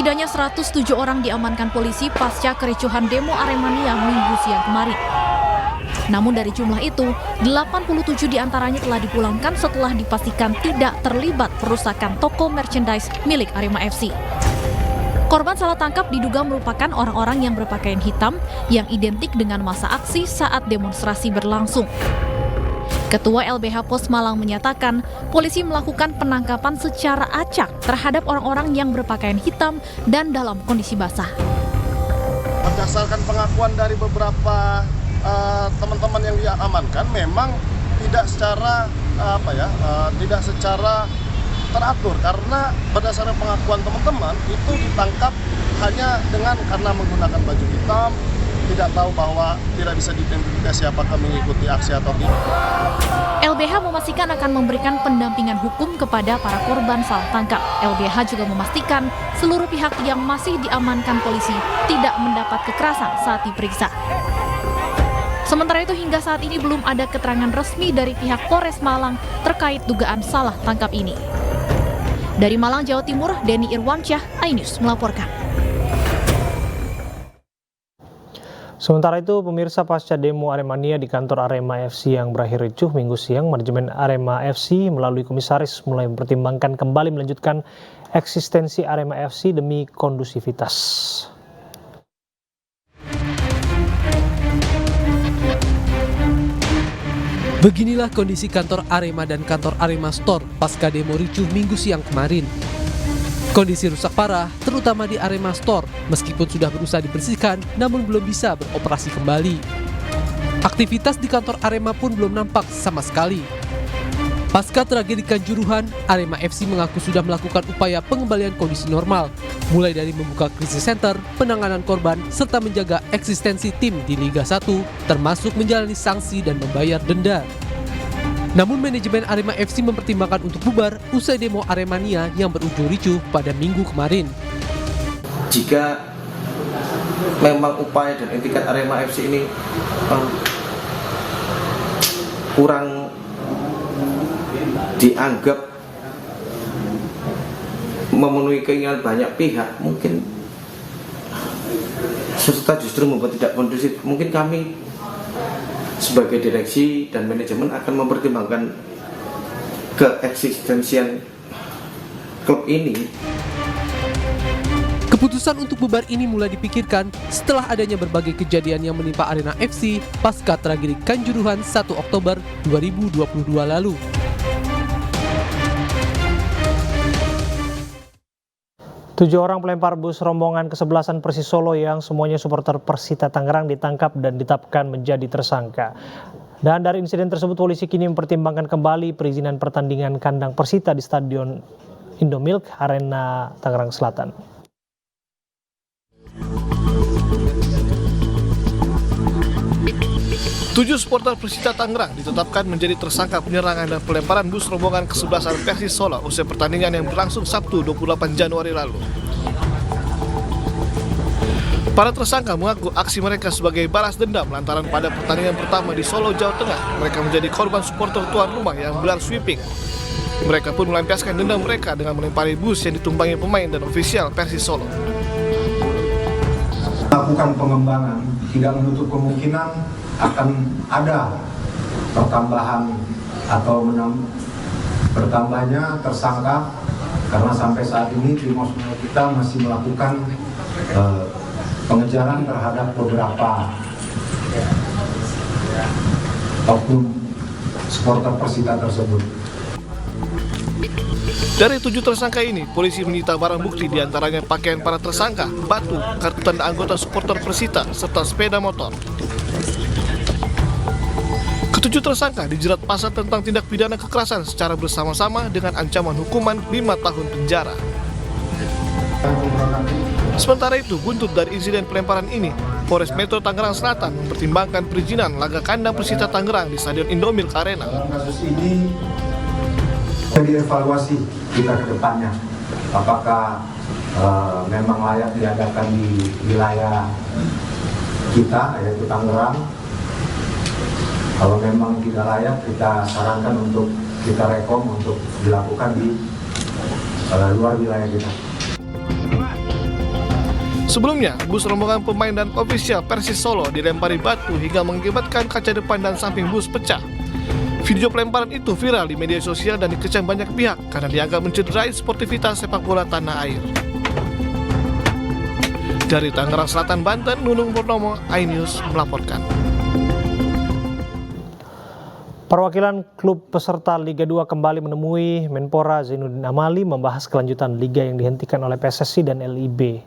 Setidaknya 107 orang diamankan polisi pasca kericuhan demo Aremania Minggu siang kemarin. Namun dari jumlah itu, 87 diantaranya telah dipulangkan setelah dipastikan tidak terlibat perusakan toko merchandise milik Arema FC. Korban salah tangkap diduga merupakan orang-orang yang berpakaian hitam yang identik dengan masa aksi saat demonstrasi berlangsung. Ketua LBH Pos Malang menyatakan, polisi melakukan penangkapan secara acak terhadap orang-orang yang berpakaian hitam dan dalam kondisi basah. Berdasarkan pengakuan dari beberapa teman-teman yang diamankan, memang tidak secara tidak secara teratur, karena berdasarkan pengakuan teman-teman itu ditangkap hanya karena menggunakan baju hitam. Tidak tahu bahwa tidak bisa diidentifikasi apakah mengikuti aksi atau tidak. LBH memastikan akan memberikan pendampingan hukum kepada para korban salah tangkap. LBH juga memastikan seluruh pihak yang masih diamankan polisi tidak mendapat kekerasan saat diperiksa. Sementara itu hingga saat ini belum ada keterangan resmi dari pihak Polres Malang terkait dugaan salah tangkap ini. Dari Malang, Jawa Timur, Denny Irwansyah, iNews melaporkan. Sementara itu, pemirsa, pasca demo Aremania di kantor Arema FC yang berakhir ricuh Minggu siang, manajemen Arema FC melalui komisaris mulai mempertimbangkan kembali melanjutkan eksistensi Arema FC demi kondusivitas. Beginilah kondisi kantor Arema dan kantor Arema Store pasca demo ricuh Minggu siang kemarin. Kondisi rusak parah, terutama di Arema Store, meskipun sudah berusaha dibersihkan, namun belum bisa beroperasi kembali. Aktivitas di kantor Arema pun belum nampak sama sekali. Pasca tragedi Kanjuruhan, Arema FC mengaku sudah melakukan upaya pengembalian kondisi normal, mulai dari membuka krisis center, penanganan korban, serta menjaga eksistensi tim di Liga 1, termasuk menjalani sanksi dan membayar denda. Namun manajemen Arema FC mempertimbangkan untuk bubar usai demo Aremania yang berujung ricuh pada Minggu kemarin. Jika memang upaya dan etikat Arema FC ini kurang dianggap memenuhi keinginan banyak pihak, mungkin serta justru membuat tidak kondusif, mungkin kami sebagai direksi dan manajemen akan mempertimbangkan keeksistensian klub ini. Keputusan untuk bubar ini mulai dipikirkan setelah adanya berbagai kejadian yang menimpa Arema FC pasca tragedi Kanjuruhan 1 Oktober 2022 lalu. Tujuh orang pelempar bus rombongan kesebelasan Persis Solo yang semuanya supporter Persita Tangerang ditangkap dan ditetapkan menjadi tersangka. Dan dari insiden tersebut polisi kini mempertimbangkan kembali perizinan pertandingan kandang Persita di Stadion Indomilk Arena Tangerang Selatan. Tujuh supporter Persita Tangerang ditetapkan menjadi tersangka penyerangan dan pelemparan bus rombongan kesebelasan Persis Solo usai pertandingan yang berlangsung Sabtu 28 Januari lalu. Para tersangka mengaku aksi mereka sebagai balas dendam lantaran pada pertandingan pertama di Solo, Jawa Tengah, mereka menjadi korban supporter tuan rumah yang gelar sweeping. Mereka pun melampiaskan dendam mereka dengan melempari bus yang ditumpangi pemain dan ofisial Persis Solo. Lakukan pengembangan, tidak menutup kemungkinan akan ada pertambahan atau bertambahnya tersangka, karena sampai saat ini tim kita masih melakukan pengejaran terhadap beberapa oknum supporter Persita tersebut. Dari 7 tersangka ini, polisi menyita barang bukti diantaranya pakaian para tersangka, batu, kartu tanda anggota supporter Persita, serta sepeda motor. Ketujuh tersangka dijerat pasal tentang tindak pidana kekerasan secara bersama-sama dengan ancaman hukuman 5 tahun penjara. Sementara itu, buntut dari insiden pelemparan ini, Polres Metro Tangerang Selatan mempertimbangkan perizinan laga kandang Persita Tangerang di Stadion Indomilk Arena. Kasus ini dievaluasi kita ke depannya, apakah memang layak diadakan di wilayah kita, yaitu Tangerang. Kalau memang tidak layak, kita sarankan untuk kita rekom untuk dilakukan di luar wilayah kita. Sebelumnya, bus rombongan pemain dan ofisial Persis Solo dilempari batu hingga mengakibatkan kaca depan dan samping bus pecah. Video pelemparan itu viral di media sosial dan dikecam banyak pihak karena dianggap mencederai sportivitas sepak bola tanah air. Dari Tangerang Selatan, Banten, Nunung Purnomo, iNews melaporkan. Perwakilan klub peserta Liga 2 kembali menemui Menpora Zainuddin Amali membahas kelanjutan liga yang dihentikan oleh PSSI dan LIB.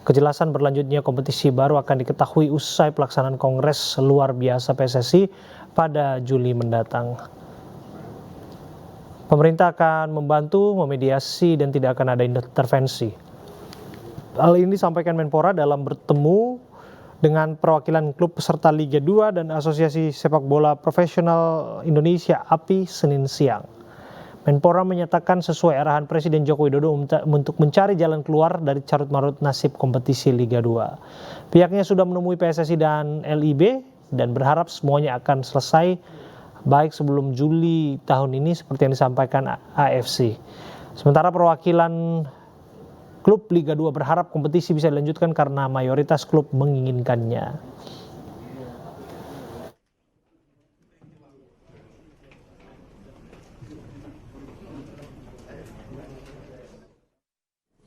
Kejelasan berlanjutnya kompetisi baru akan diketahui usai pelaksanaan Kongres luar biasa PSSI pada Juli mendatang. Pemerintah akan membantu memediasi dan tidak akan ada intervensi. Hal ini disampaikan Menpora dalam bertemu dengan perwakilan klub peserta Liga 2 dan Asosiasi Sepak Bola Profesional Indonesia API Senin siang. Menpora menyatakan sesuai arahan Presiden Joko Widodo untuk mencari jalan keluar dari carut-marut nasib kompetisi Liga 2. Pihaknya sudah menemui PSSI dan LIB dan berharap semuanya akan selesai baik sebelum Juli tahun ini seperti yang disampaikan AFC. Sementara perwakilan klub Liga 2 berharap kompetisi bisa dilanjutkan karena mayoritas klub menginginkannya.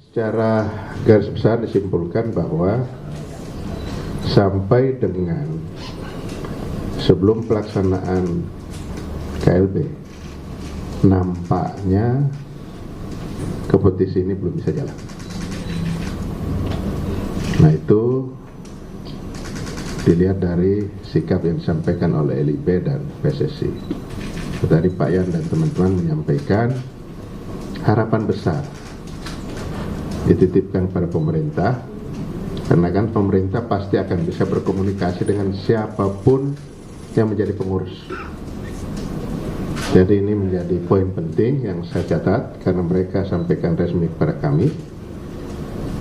Secara garis besar disimpulkan bahwa sampai dengan sebelum pelaksanaan KLB, nampaknya kompetisi ini belum bisa jalan. Nah, itu dilihat dari sikap yang disampaikan oleh LIB dan PSSI. Tadi Pak Yan dan teman-teman menyampaikan harapan besar dititipkan pada pemerintah, karena kan pemerintah pasti akan bisa berkomunikasi dengan siapapun yang menjadi pengurus. Jadi ini menjadi poin penting yang saya catat karena mereka sampaikan resmi kepada kami.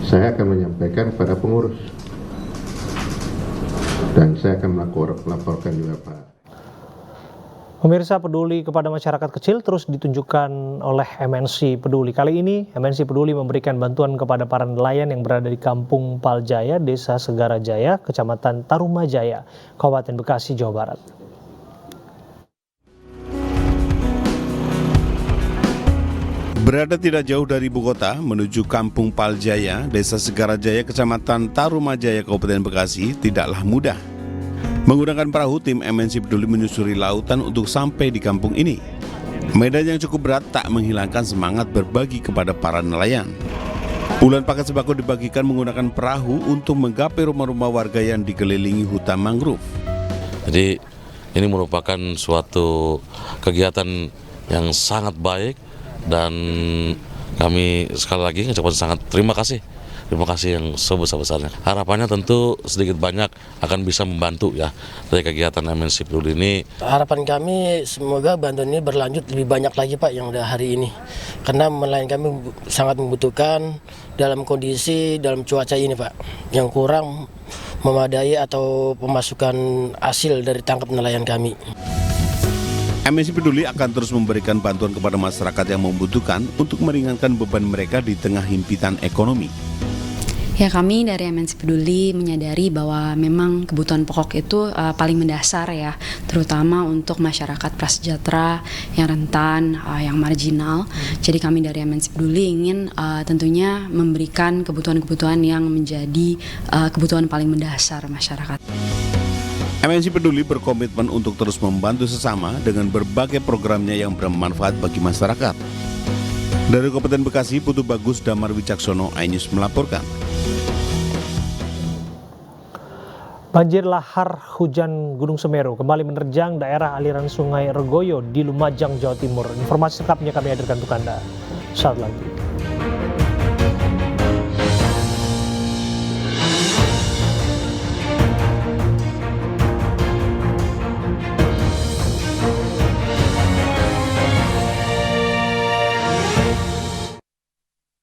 Saya akan menyampaikan kepada pengurus dan saya akan melaporkan juga Pak. Pemirsa, peduli kepada masyarakat kecil terus ditunjukkan oleh MNC Peduli. Kali ini MNC Peduli memberikan bantuan kepada para nelayan yang berada di Kampung Paljaya, Desa Segarajaya, Kecamatan Tarumajaya, Kabupaten Bekasi, Jawa Barat. Berada tidak jauh dari ibu kota menuju Kampung Paljaya, Desa Segarajaya, Kecamatan Tarumajaya, Kabupaten Bekasi tidaklah mudah. Menggunakan perahu, tim MNC Peduli menyusuri lautan untuk sampai di kampung ini. Medan yang cukup berat tak menghilangkan semangat berbagi kepada para nelayan. Puluhan paket sembako dibagikan menggunakan perahu untuk menggapai rumah-rumah warga yang dikelilingi hutan mangrove. Jadi ini merupakan suatu kegiatan yang sangat baik dan kami sekali lagi mengucapkan sangat terima kasih yang sebesar-besarnya. Harapannya tentu sedikit banyak akan bisa membantu ya dari kegiatan MNC Peduli ini. Harapan kami semoga bantuan ini berlanjut lebih banyak lagi Pak yang udah hari ini. Karena nelayan kami sangat membutuhkan dalam kondisi dalam cuaca ini Pak yang kurang memadai atau pemasukan hasil dari tangkap nelayan kami. MNC Peduli akan terus memberikan bantuan kepada masyarakat yang membutuhkan untuk meringankan beban mereka di tengah himpitan ekonomi. Ya, kami dari MNC Peduli menyadari bahwa memang kebutuhan pokok itu paling mendasar ya, terutama untuk masyarakat prasejahtera yang rentan, yang marginal. Jadi kami dari MNC Peduli ingin tentunya memberikan kebutuhan-kebutuhan yang menjadi kebutuhan paling mendasar masyarakat. MNC Peduli berkomitmen untuk terus membantu sesama dengan berbagai programnya yang bermanfaat bagi masyarakat. Dari Kabupaten Bekasi, Putu Bagus, Damar Wicaksono, iNews melaporkan. Banjir lahar hujan Gunung Semeru kembali menerjang daerah aliran Sungai Regoyo di Lumajang, Jawa Timur. Informasi lengkapnya kami hadirkan untuk Anda saat lagi.